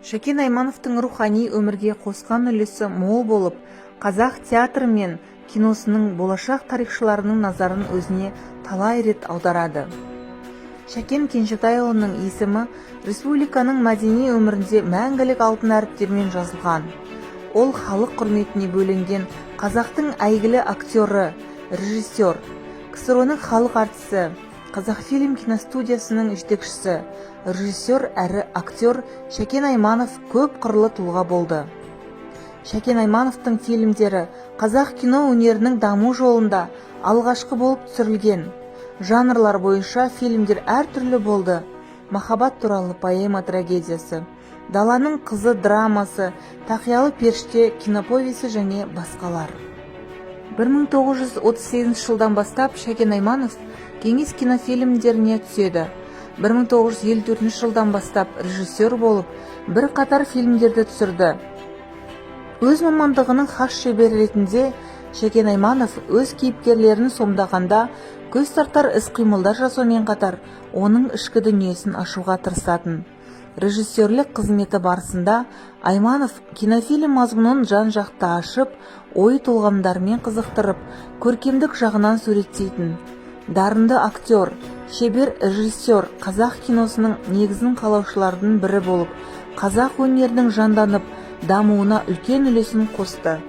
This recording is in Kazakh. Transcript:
Шәкен Аймановтың рухани өмірге қосқан үлесі мол болып, қазақ театры мен киносының болашақ тарихшыларының назарын өзіне талай рет аударады. Шәкен Кенжетайұлының есімі республиканың мәдени өмірінде мәңгілік алтын әріптермен жазылған. Ол халық құрметіне бөленген қазақтың әйгілі актері, режиссер, КСРО-ның халық артисі, Қазақфильм киностудиясының жетекшісі, режиссер әрі актер Шәкен Айманов көп қырлы тұлға болды. Шәкен Аймановтың фильмдері қазақ кино өнерінің даму жолында алғашқы болып түсірілген. Жанрлар бойынша фильмдер әртүрлі болды. Махаббат туралы поэма трагедиясы, Даланың қызы драмасы, Тақиялы періште киноповесі және басқалар. 1938 жылдан бастап Шәкен Айманов кеңес кинофильмдеріне түседі. 1954 жылдан бастап режиссер болып, бір қатар фильмдерді түсірді. Өз мамандығының хас шебері ретінде Шәкен Айманов өз кейіпкерлерін сомдағанда көз тартар іс-қимылдар жасаумен қатар, оның ішкі дүниесін ашуға тырысатын. Режиссерлік қызметі барысында Айманов кинофильм мазмұнын жан-жақты ашып, ой толғамдарымен қызықтырып, көркемдік жағынан суреттейтін. Дарынды актер, шебер режиссер қазақ киносының негізін қалаушылардың бірі болып, қазақ өнерінің жанданып, дамуына үлкен үлесін қосты.